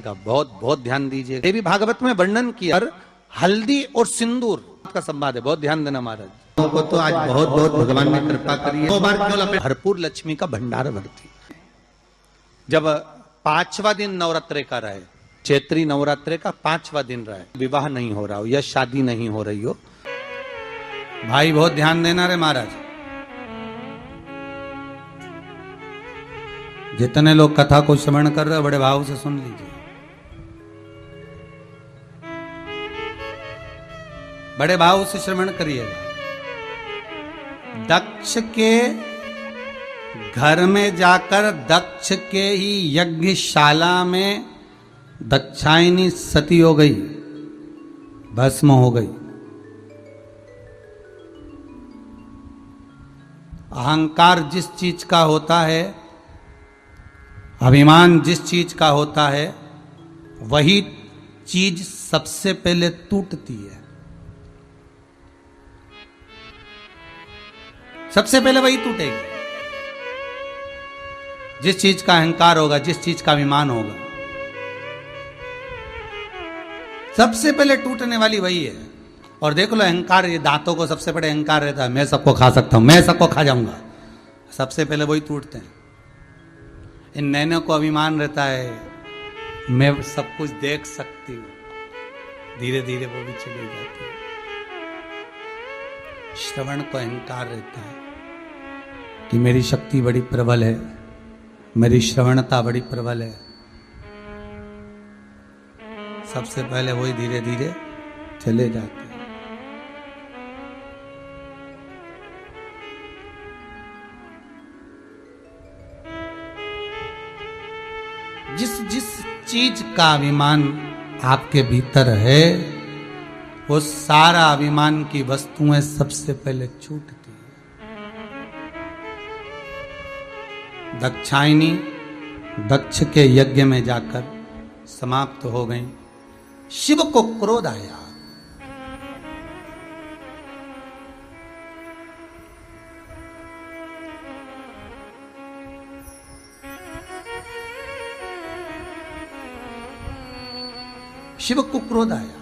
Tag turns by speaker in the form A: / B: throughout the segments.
A: का बहुत बहुत ध्यान दीजिए। देवी भागवत में वर्णन किया और हल्दी और सिंदूर का संवाद है, बहुत ध्यान देना महाराज को। तो आज बहुत बहुत भगवान ने कृपा करी है। 2 बार क्यों लपेट, भरपूर लक्ष्मी का भंडार भरती। जब 5वां दिन नवरात्रे का रहे, चैत्री नवरात्रे का 5वां दिन रहे, विवाह नहीं हो रहा हो या शादी नहीं हो रही हो, भाई बहुत ध्यान देना रे महाराज। जितने लोग कथा को श्रवण कर रहे हो बड़े भाव से सुन लीजिए, बड़े भाव से श्रवण करिएगा। दक्ष के घर में जाकर दक्ष के ही यज्ञशाला में दक्षायनी सती हो गई, भस्म हो गई। अहंकार जिस चीज का होता है, अभिमान जिस चीज का होता है, वही चीज सबसे पहले टूटती है। सबसे पहले वही टूटेगी। जिस चीज का अहंकार होगा, जिस चीज का अभिमान होगा, सबसे पहले टूटने वाली वही है। और देख लो अहंकार, ये दांतों को सबसे बड़े अहंकार रहता है, मैं सबको खा सकता हूं, मैं सबको खा जाऊंगा। सबसे पहले वही टूटते हैं। इन नैनों को अभिमान रहता है, मैं सब कुछ देख सकती हूं, धीरे धीरे वो भी चली जाती है। श्रवण को अहंकार रहता है कि मेरी शक्ति बड़ी प्रबल है, मेरी श्रवणता बड़ी प्रबल है। सबसे पहले वही धीरे धीरे चले जाते हैं। जिस जिस चीज का अभिमान आपके भीतर है, वो सारा अभिमान की वस्तुएं सबसे पहले छूटती है। दक्षायनी दक्ष के यज्ञ में जाकर समाप्त हो गई। शिव को क्रोध आया। शिव को क्रोध आया।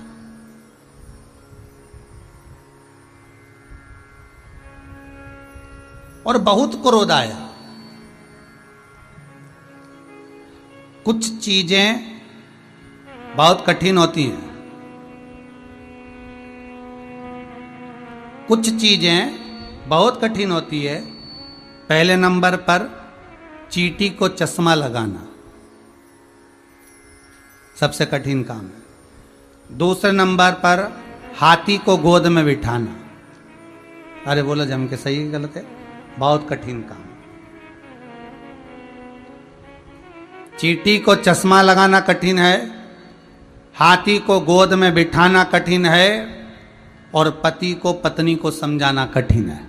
A: और बहुत क्रोध आया। कुछ चीजें बहुत कठिन होती हैं, कुछ चीजें बहुत कठिन होती है। पहले नंबर पर चींटी को चश्मा लगाना सबसे कठिन काम है। दूसरे नंबर पर हाथी को गोद में बिठाना, अरे बोलो जम के सही गलत है, बहुत कठिन काम। चींटी को चश्मा लगाना कठिन है, हाथी को गोद में बिठाना कठिन है, और पति को पत्नी को समझाना कठिन है।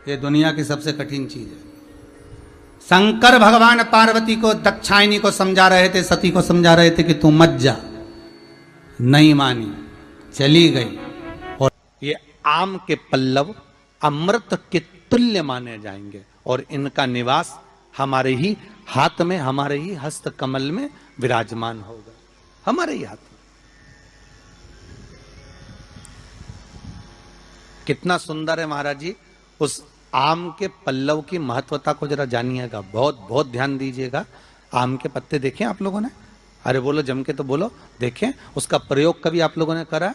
A: ये दुनिया की सबसे कठिन चीज है। शंकर भगवान पार्वती को, दक्षायनी को समझा रहे थे, सती को समझा रहे थे कि तू मत जा, नहीं मानी, चली गई। और ये आम के पल्लव अमृत के तुल्य माने जाएंगे, और इनका निवास हमारे ही हाथ में, हमारे ही हस्त कमल में विराजमान होगा, हमारे ही हाथ में। कितना सुंदर है महाराज जी। उस आम के पल्लव की महत्वता को जरा जानिएगा, बहुत बहुत ध्यान दीजिएगा। आम के पत्ते देखें आप लोगों ने, अरे बोलो जम के तो बोलो, देखें उसका प्रयोग कभी आप लोगों ने करा?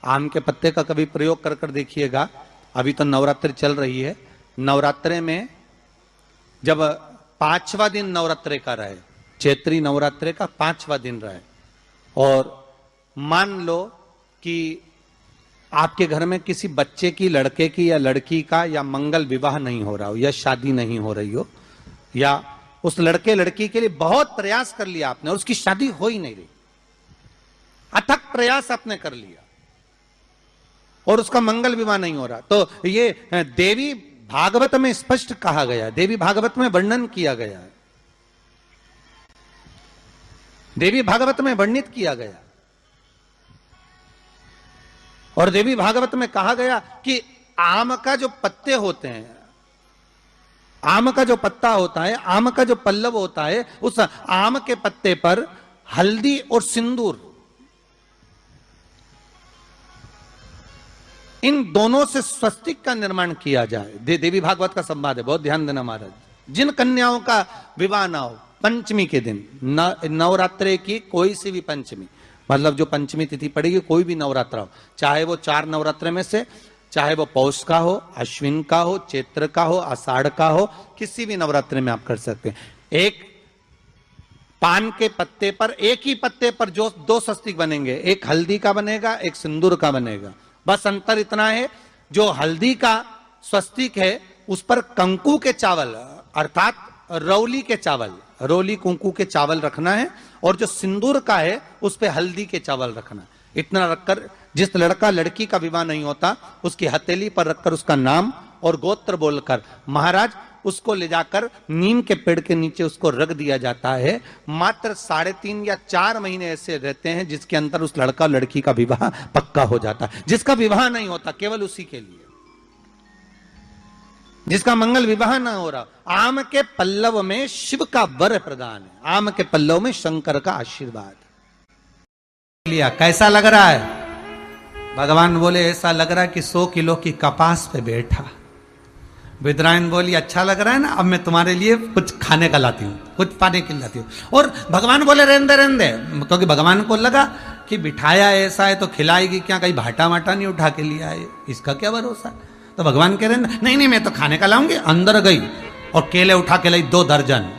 A: आम के पत्ते का कभी प्रयोग कर कर देखिएगा। अभी तो नवरात्रि चल रही है, नवरात्रे में जब 5वां दिन नवरात्रे का रहे, चैत्री नवरात्रे का 5वां दिन रहे, और मान लो कि आपके घर में किसी बच्चे की, लड़के की या लड़की का या मंगल विवाह नहीं हो रहा हो या शादी नहीं हो रही हो, या उस लड़के लड़की के लिए बहुत प्रयास कर लिया आपने और उसकी शादी हो ही नहीं रही, अथक प्रयास आपने कर लिया और उसका मंगल विवाह नहीं हो रहा, तो ये देवी भागवत में स्पष्ट कहा गया है, देवी भागवत में वर्णन किया गया है, देवी भागवत में वर्णित किया गया। और देवी भागवत में कहा गया कि आम का जो पत्ते होते हैं, आम का जो पत्ता होता है, आम का जो पल्लव होता है, उस आम के पत्ते पर हल्दी और सिंदूर, इन दोनों से स्वस्तिक का निर्माण किया जाए। देवी भागवत का संवाद है, बहुत ध्यान देना महाराज। जिन कन्याओं का विवाह ना हो पंचमी के दिन, नवरात्रे की कोई सी भी पंचमी, मतलब जो पंचमी तिथि पड़ेगी, कोई भी नवरात्र हो, चाहे वो 4 नवरात्र में से, चाहे वो पौष का हो, अश्विन का हो, चैत्र का हो, आषाढ़ का हो, किसी भी नवरात्रि में आप कर सकते हैं। एक पान के पत्ते पर, एक ही पत्ते पर जो 2 स्वस्तिक बनेंगे, एक हल्दी का बनेगा, एक सिंदूर का बनेगा। बस अंतर इतना है, जो हल्दी का स्वस्तिक है उस पर कंकु के चावल अर्थात रौली के चावल, रोली कुंकू के चावल रखना है, और जो सिंदूर का है उस पे हल्दी के चावल रखना है। इतना रखकर जिस लड़का लड़की का विवाह नहीं होता उसकी हथेली पर रखकर उसका नाम और गोत्र बोलकर महाराज उसको ले जाकर नीम के पेड़ के नीचे उसको रख दिया जाता है। मात्र 3.5 या 4 महीने ऐसे रहते हैं जिसके अंदर उस लड़का लड़की का विवाह पक्का हो जाता है। जिसका विवाह नहीं होता केवल उसी के लिए, जिसका मंगल विवाह ना हो रहा, आम के पल्लव में शिव का वर प्रदान है, आम के पल्लव में शंकर का आशीर्वाद। लिया कैसा लग रहा है? भगवान बोले ऐसा लग रहा है कि 100 किलो की कपास पे बैठा। विद्रायन बोली अच्छा लग रहा है ना, अब मैं तुम्हारे लिए कुछ खाने का लाती हूँ, कुछ पाने के लिए लाती हूँ। और भगवान बोले रहने दे, क्योंकि भगवान को लगा कि बिठाया ऐसा है तो खिलाएगी क्या, कहीं भाटा माटा नहीं उठा के लिया है, इसका क्या भरोसा। तो भगवान कह रहे नहीं नहीं मैं तो खाने का लाऊंगी। अंदर गई और केले उठा के लाई 2 दर्जन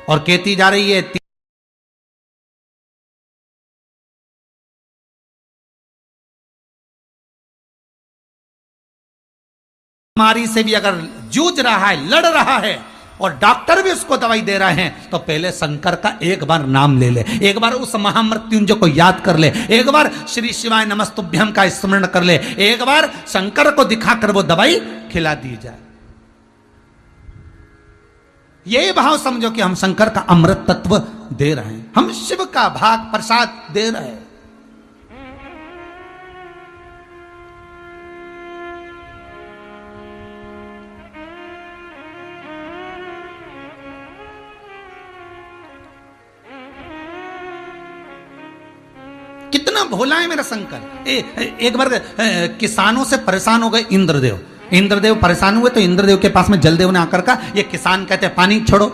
A: और कहती जा रही है बीमारी से भी अगर जूझ रहा है, लड़ रहा है और डॉक्टर भी उसको दवाई दे रहे हैं, तो पहले शंकर का एक बार नाम ले ले, एक बार उस महामृत्युंजय को याद कर ले, एक बार श्री शिवाय नमस्तुभ्यम का स्मरण कर ले, एक बार शंकर को दिखाकर वो दवाई खिला दी जाए। ये भाव समझो कि हम शंकर का अमृत तत्व दे रहे हैं, हम शिव का भाग प्रसाद दे रहे हैं। कितना भोला है मेरा शंकर। एक बार किसानों से परेशान हो गए इंद्रदेव। इंद्रदेव परेशान हुए तो इंद्रदेव के पास में जलदेव ने आकर कहा, ये किसान कहते पानी छोड़ो,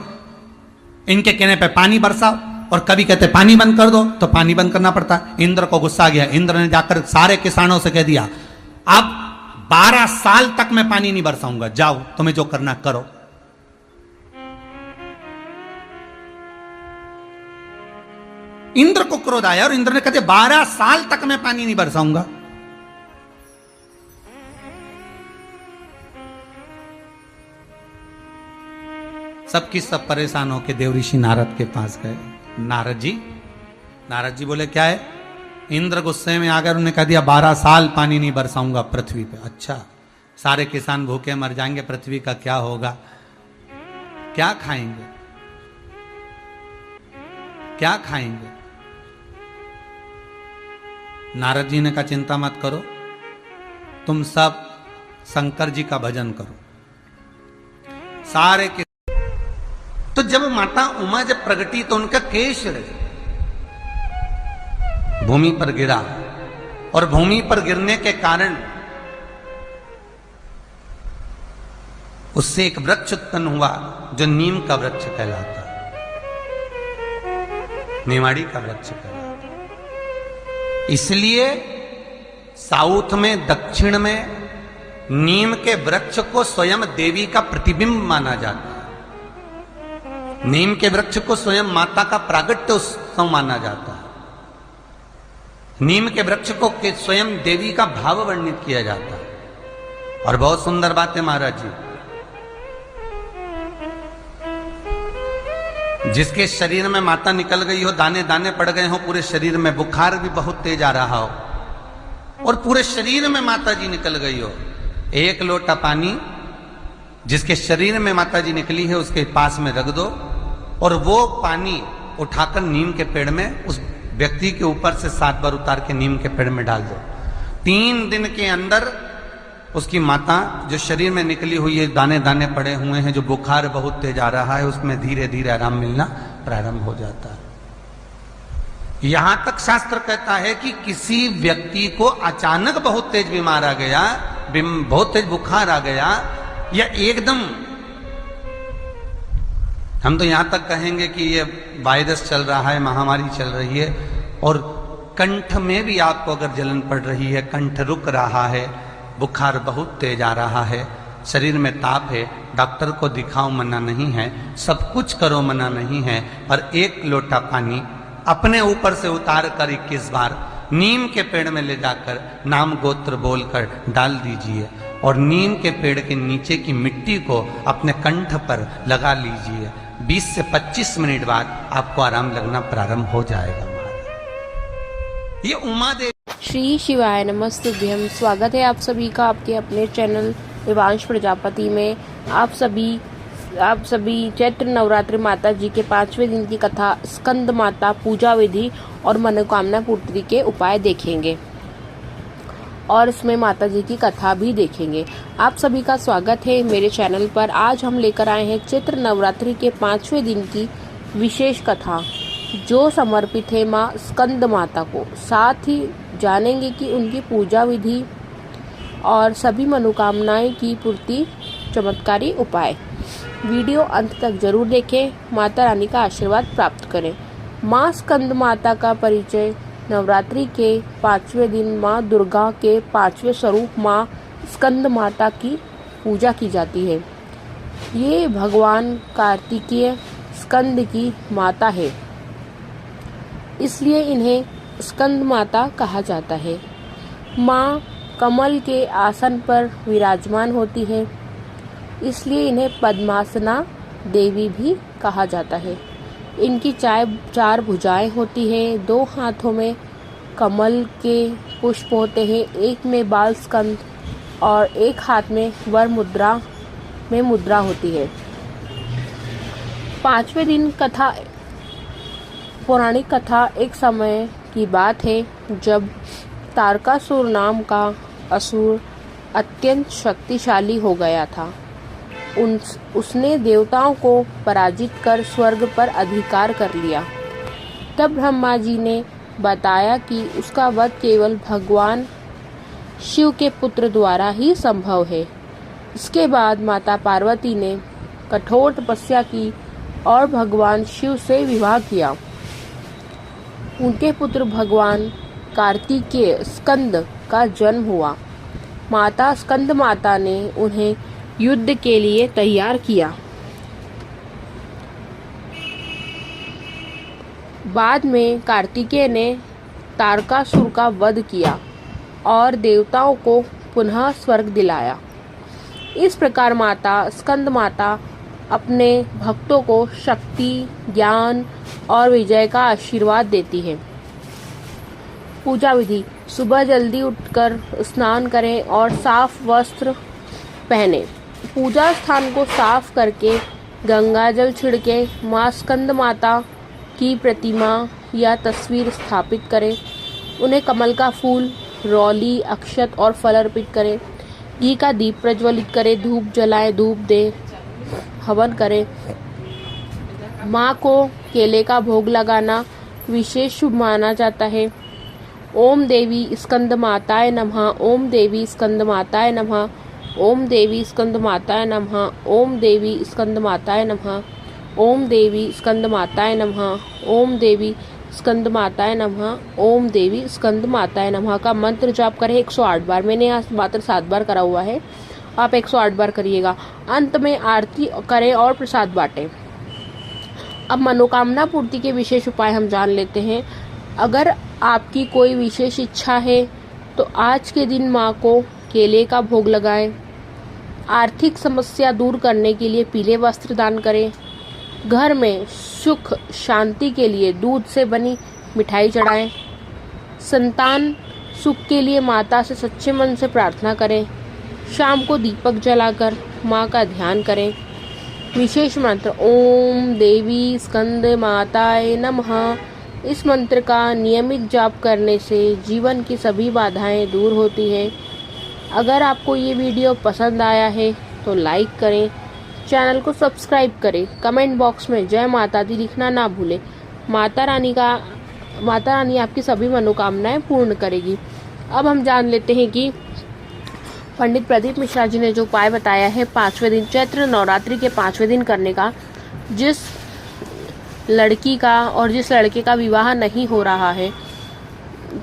A: इनके कहने पे पानी बरसाओ, और कभी कहते पानी बंद कर दो तो पानी बंद करना पड़ता। इंद्र को गुस्सा आ गया। इंद्र ने जाकर सारे किसानों से कह दिया, अब 12 साल तक मैं पानी नहीं बरसाऊंगा, जाओ तुम्हें जो करना करो। इंद्र को क्रोध आया और इंद्र ने कहते 12 साल तक मैं पानी नहीं बरसाऊंगा। सबकी सब परेशान होकर देव ऋषि नारद के पास गए। नारद जी बोले क्या है? इंद्र गुस्से में आकर उन्होंने कह दिया 12 साल पानी नहीं बरसाऊंगा पृथ्वी पे। अच्छा, सारे किसान भूखे मर जाएंगे, पृथ्वी का क्या होगा, क्या खाएंगे, क्या खाएंगे? नारद जी ने कहा चिंता मत करो, तुम सब शंकर जी का भजन करो। सारे के तो जब माता उमा जब प्रगटी तो उनका केश भूमि पर गिरा, और भूमि पर गिरने के कारण उससे एक वृक्ष उत्पन्न हुआ जो नीम का वृक्ष कहलाता, नेवाड़ी का वृक्ष कहलाता। इसलिए साउथ में, दक्षिण में नीम के वृक्ष को स्वयं देवी का प्रतिबिंब माना जाता है। नीम के वृक्ष को स्वयं माता का प्रागट्य उत्सव माना जाता है। नीम के वृक्ष को स्वयं देवी का भाव वर्णित किया जाता है। और बहुत सुंदर बात है महाराज जी, जिसके शरीर में माता निकल गई हो, दाने दाने पड़ गए हो पूरे शरीर में, बुखार भी बहुत तेज आ रहा हो और पूरे शरीर में माता जी निकल गई हो, 1 लोटा पानी जिसके शरीर में माता जी निकली है उसके पास में रख दो, और वो पानी उठाकर नीम के पेड़ में उस व्यक्ति के ऊपर से 7 बार उतार के नीम के पेड़ में डाल दो। 3 दिन के अंदर उसकी माता जो शरीर में निकली हुई है, दाने दाने पड़े हुए हैं, जो बुखार बहुत तेज आ रहा है, उसमें धीरे धीरे आराम मिलना प्रारंभ हो जाता है। यहां तक शास्त्र कहता है कि किसी व्यक्ति को अचानक बहुत तेज बीमार आ गया, बहुत तेज बुखार आ गया, या एकदम, हम तो यहां तक कहेंगे कि ये वायरस चल रहा है, महामारी चल रही है, और कंठ में भी आपको अगर जलन पड़ रही है, कंठ रुक रहा है, बुखार बहुत तेज आ रहा है, शरीर में ताप है, डॉक्टर को दिखाओ मना नहीं है, सब कुछ करो मना नहीं है, और एक लोटा पानी अपने ऊपर से उतार कर 21 बार नीम के पेड़ में ले जाकर नाम गोत्र बोलकर डाल दीजिए, और नीम के पेड़ के नीचे की मिट्टी को अपने कंठ पर लगा लीजिए। 20 से 25 मिनट बाद आपको आराम लगना प्रारंभ हो जाएगा। ये उमा देवी।
B: श्री शिवाय नमस्तुभ्यं। स्वागत है आप सभी का आपके अपने चैनल देवांश प्रजापति में। आप सभी चैत्र नवरात्रि माता जी के 5वें दिन की कथा, स्कंद माता पूजा विधि और मनोकामना पूर्ति के उपाय देखेंगे, और इसमें माता जी की कथा भी देखेंगे। आप सभी का स्वागत है मेरे चैनल पर। आज हम लेकर आए हैं चैत्र नवरात्रि के 5वें दिन की विशेष कथा, जो समर्पित है माँ स्कंद माता को। साथ ही जानेंगे कि उनकी पूजा विधि और सभी मनोकामनाएं की पूर्ति, चमत्कारी उपाय। वीडियो अंत तक जरूर देखें, माता रानी का आशीर्वाद प्राप्त करें। माँ स्कंद माता का परिचय। नवरात्रि के 5वें दिन माँ दुर्गा के 5वें स्वरूप माँ स्कंद माता की पूजा की जाती है। ये भगवान कार्तिकेय स्कंद की माता है, इसलिए इन्हें स्कंद माता कहा जाता है। माँ कमल के आसन पर विराजमान होती है, इसलिए इन्हें पद्मासना देवी भी कहा जाता है। इनकी 4 भुजाएं होती हैं, 2 हाथों में कमल के पुष्प होते हैं, एक में बाल स्कंद और एक हाथ में वर मुद्रा में मुद्रा होती है। 5वें दिन कथा, पौराणिक कथा। एक समय की बात है जब तारकासुर नाम का असुर अत्यंत शक्तिशाली हो गया था। उसने देवताओं को पराजित कर स्वर्ग पर अधिकार कर लिया। तब ब्रह्मा जी ने बताया कि उसका वध केवल भगवान शिव के पुत्र द्वारा ही संभव है। इसके बाद माता पार्वती ने कठोर तपस्या की और भगवान शिव से विवाह किया। उनके पुत्र भगवान कार्तिकेय स्कंद का जन्म हुआ। माता स्कंद माता ने उन्हें युद्ध के लिए तैयार किया। बाद में कार्तिकेय ने तारकासुर का वध किया और देवताओं को पुनः स्वर्ग दिलाया। इस प्रकार माता स्कंद माता अपने भक्तों को शक्ति, ज्ञान और विजय का आशीर्वाद देती है। पूजा विधि। सुबह जल्दी उठकर स्नान करें और साफ वस्त्र पहने। पूजा स्थान को साफ करके गंगा जल छिड़के माँ स्कंद माता की प्रतिमा या तस्वीर स्थापित करें। उन्हें कमल का फूल, रौली, अक्षत और फल अर्पित करें। घी का दीप प्रज्वलित करें, धूप जलाएं, धूप दें, हवन करें। माँ को केले का भोग लगाना विशेष शुभ माना जाता है। ओम देवी स्कंद माताय नमः। ओम देवी स्कंद माताय नमः। ओम देवी स्कंद माताय नमः। ओम देवी स्कंद माताय नमः। ओम देवी स्कंद माताय नमः। ओम देवी स्कंद माताय नमः। ओम देवी स्कंद माताय नमः का मंत्र जाप करें 108 बार। मैंने यहाँ मात्र 7 बार करा हुआ है, आप 108 बार करिएगा। अंत में आरती करें और प्रसाद बांटें। अब मनोकामना पूर्ति के विशेष उपाय हम जान लेते हैं। अगर आपकी कोई विशेष इच्छा है तो आज के दिन माँ को केले का भोग लगाएं। आर्थिक समस्या दूर करने के लिए पीले वस्त्र दान करें। घर में सुख शांति के लिए दूध से बनी मिठाई चढ़ाएं। संतान सुख के लिए माता से सच्चे मन से प्रार्थना करें। शाम को दीपक जलाकर माँ का ध्यान करें। विशेष मंत्र ओम देवी स्कंद माताय नमः। इस मंत्र का नियमित जाप करने से जीवन की सभी बाधाएं दूर होती हैं। अगर आपको ये वीडियो पसंद आया है तो लाइक करें, चैनल को सब्सक्राइब करें, कमेंट बॉक्स में जय माता दी लिखना ना भूलें। माता रानी आपकी सभी मनोकामनाएं पूर्ण करेगी। अब हम जान लेते हैं कि पंडित प्रदीप मिश्रा जी ने जो उपाय बताया है 5वें दिन चैत्र नवरात्रि के 5वें दिन करने का, जिस लड़की का और जिस लड़के का विवाह नहीं हो रहा है,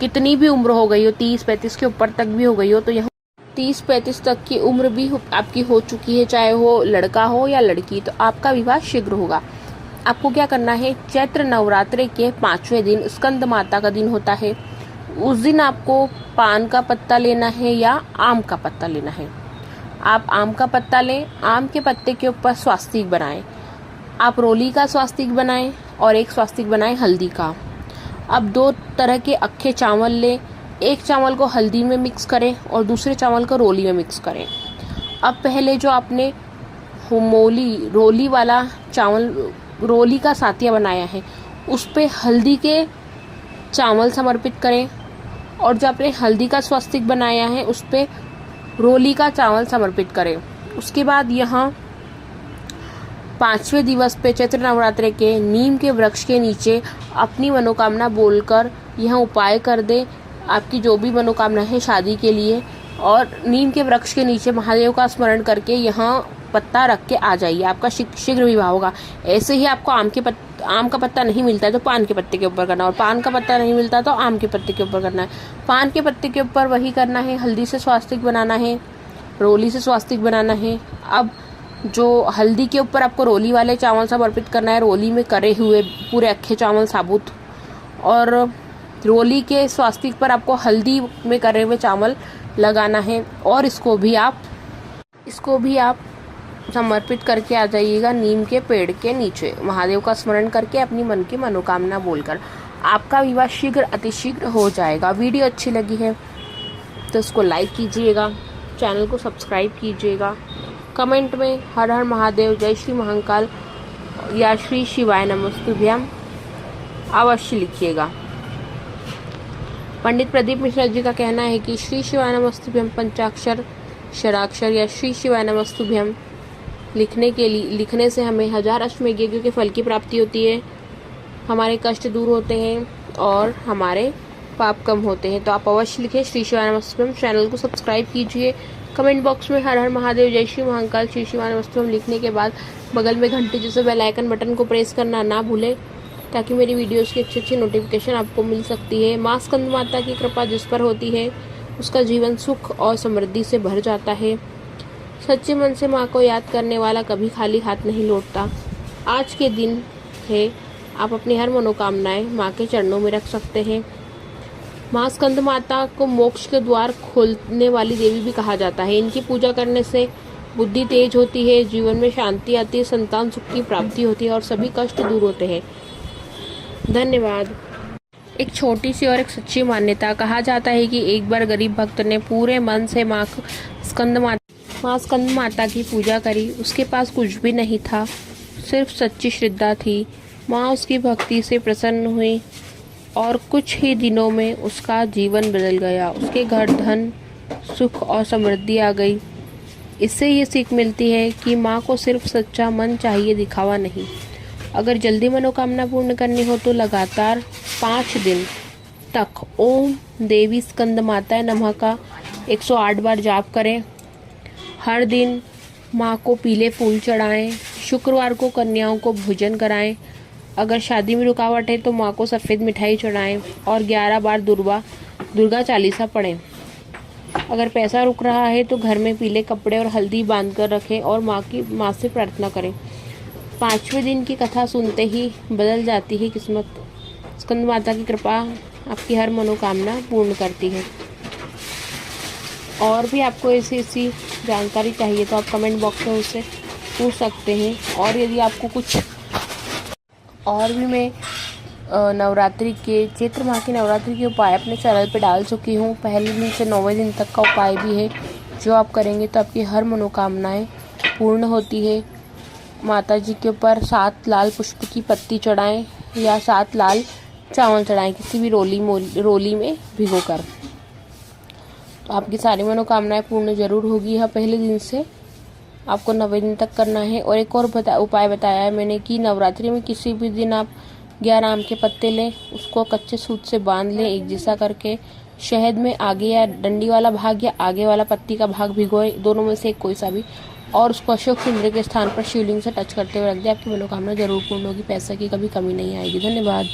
B: कितनी भी उम्र हो गई हो, 30-35 के ऊपर तक भी हो गई हो, तो यहाँ 30-35 तक की उम्र भी आपकी हो चुकी है, चाहे वो लड़का हो या लड़की, तो आपका विवाह शीघ्र होगा। आपको क्या करना है, चैत्र नवरात्रि के 5वें दिन स्कंद माता का दिन होता है, उस दिन आपको पान का पत्ता लेना है या आम का पत्ता लेना है। आप आम का पत्ता लें, आम के पत्ते के ऊपर स्वास्तिक बनाएं। आप रोली का स्वास्तिक बनाएं और एक स्वास्तिक बनाएं हल्दी का। अब 2 तरह के अक्खे चावल लें, एक चावल को हल्दी में मिक्स करें और दूसरे चावल को रोली में मिक्स करें। अब पहले जो आपने रोली वाला चावल, रोली का सातिया बनाया है, उस पे हल्दी के चावल समर्पित करें और जो आपने हल्दी का स्वास्तिक बनाया है उस पे रोली का चावल समर्पित करें। उसके बाद यहाँ 5वें दिवस पे चैत्र नवरात्रि के नीम के वृक्ष के नीचे अपनी मनोकामना बोलकर यहाँ उपाय कर दे। आपकी जो भी मनोकामना है शादी के लिए, और नीम के वृक्ष के नीचे महादेव का स्मरण करके यहाँ पत्ता रख के आ जाइए, आपका शीघ्र विवाह होगा। ऐसे ही आपको आम का पत्ता नहीं मिलता है तो पान के पत्ते के ऊपर करना, और पान का पत्ता नहीं मिलता तो आम के पत्ते के ऊपर करना है। पान के पत्ते के ऊपर वही करना है, हल्दी से स्वास्तिक बनाना है, रोली से स्वास्तिक बनाना है। अब जो हल्दी के ऊपर आपको रोली वाले चावल समर्पित करना है, रोली में करे हुए पूरे अक्खे चावल साबुत, और रोली के स्वास्तिक पर आपको हल्दी में करे हुए चावल लगाना है, और इसको भी आप समर्पित करके आ जाइएगा नीम के पेड़ के नीचे, महादेव का स्मरण करके अपनी मन की मनोकामना बोलकर। आपका विवाह शीघ्र अतिशीघ्र हो जाएगा। वीडियो अच्छी लगी है तो इसको लाइक कीजिएगा, चैनल को सब्सक्राइब कीजिएगा, कमेंट में हर हर महादेव, जय श्री महाकाल या श्री शिवाय नमस्तुभ्यम अवश्य लिखिएगा। पंडित प्रदीप मिश्रा जी का कहना है कि श्री शिवाय नमस्तुभ्यम पंचाक्षर शराक्षर या श्री शिवाय नमस्तुभ्यम लिखने से हमें 1000 अश्वमेघ यज्ञ के फल की प्राप्ति होती है, हमारे कष्ट दूर होते हैं और हमारे पाप कम होते हैं। तो आप अवश्य लिखें श्री शिवाय नमस्तुभ्यम। चैनल को सब्सक्राइब कीजिए, कमेंट बॉक्स में हर हर महादेव, जय श्री महाकाल, श्री शिवाय नमस्तुभ्यम लिखने के बाद बगल में घंटे जैसे बेल आइकन बटन को प्रेस करना ना भूलें, ताकि मेरी वीडियोस की अच्छी नोटिफिकेशन आपको मिल सकती है। माँ स्कंद माता की कृपा जिस पर होती है उसका जीवन सुख और समृद्धि से भर जाता है। सच्चे मन से माँ को याद करने वाला कभी खाली हाथ नहीं लौटता। आज के दिन है, आप अपनी हर मनोकामनाएं माँ के चरणों में रख सकते हैं। माँ स्कंद माता को मोक्ष के द्वार खोलने वाली देवी भी कहा जाता है। इनकी पूजा करने से बुद्धि तेज होती है, जीवन में शांति आती है, संतान सुख की प्राप्ति होती है और सभी कष्ट दूर होते हैं। धन्यवाद। एक छोटी सी और एक सच्ची मान्यता, कहा जाता है कि एक बार गरीब भक्त ने पूरे मन से माँ स्कंद माता की पूजा करी। उसके पास कुछ भी नहीं था, सिर्फ सच्ची श्रद्धा थी। माँ उसकी भक्ति से प्रसन्न हुई और कुछ ही दिनों में उसका जीवन बदल गया। उसके घर धन, सुख और समृद्धि आ गई। इससे ये सीख मिलती है कि माँ को सिर्फ सच्चा मन चाहिए, दिखावा नहीं। अगर जल्दी मनोकामना पूर्ण करनी हो तो लगातार 5 दिन तक ओम देवी स्कंद माता नमः का 108 बार जाप करें। हर दिन माँ को पीले फूल चढ़ाएं। शुक्रवार को कन्याओं को भोजन कराएं। अगर शादी में रुकावट है तो माँ को सफ़ेद मिठाई चढ़ाएं और 11 बार दुर्गा चालीसा पढ़ें। अगर पैसा रुक रहा है तो घर में पीले कपड़े और हल्दी बांध कर रखें और माँ से प्रार्थना करें। 5वें दिन की कथा सुनते ही बदल जाती है किस्मत। स्कंद माता की कृपा आपकी हर मनोकामना पूर्ण करती है। और भी आपको ऐसी जानकारी चाहिए तो आप कमेंट बॉक्स में उससे पूछ सकते हैं। और यदि आपको कुछ और भी मैं नवरात्रि के चैत्र माह की नवरात्रि के उपाय अपने चैनल पे डाल चुकी हूँ। पहले दिन से 9वें दिन तक का उपाय भी है, जो आप करेंगे तो आपकी हर मनोकामनाएं पूर्ण होती है। माता जी के ऊपर 7 लाल पुष्प की पत्ती चढ़ाएं या 7 लाल चावल चढ़ाएं, किसी भी रोली में भिगोकर। आपकी सारी मनोकामनाएं पूर्ण जरूर होगी। यह पहले दिन से आपको 90 दिन तक करना है। और एक और उपाय बताया है मैंने कि नवरात्रि में किसी भी दिन आप 11 आम के पत्ते लें, उसको कच्चे सूत से बांध लें एक जैसा करके, शहद में आगे या डंडी वाला भाग या आगे वाला पत्ती का भाग भिगोए, दोनों में से कोई सा भी, और उसको अशोक सुंदरी के स्थान पर शिवलिंग से टच करते हुए रख दें। आपकी मनोकामना जरूर पूर्ण होगी, पैसे की कभी कमी नहीं आएगी। धन्यवाद।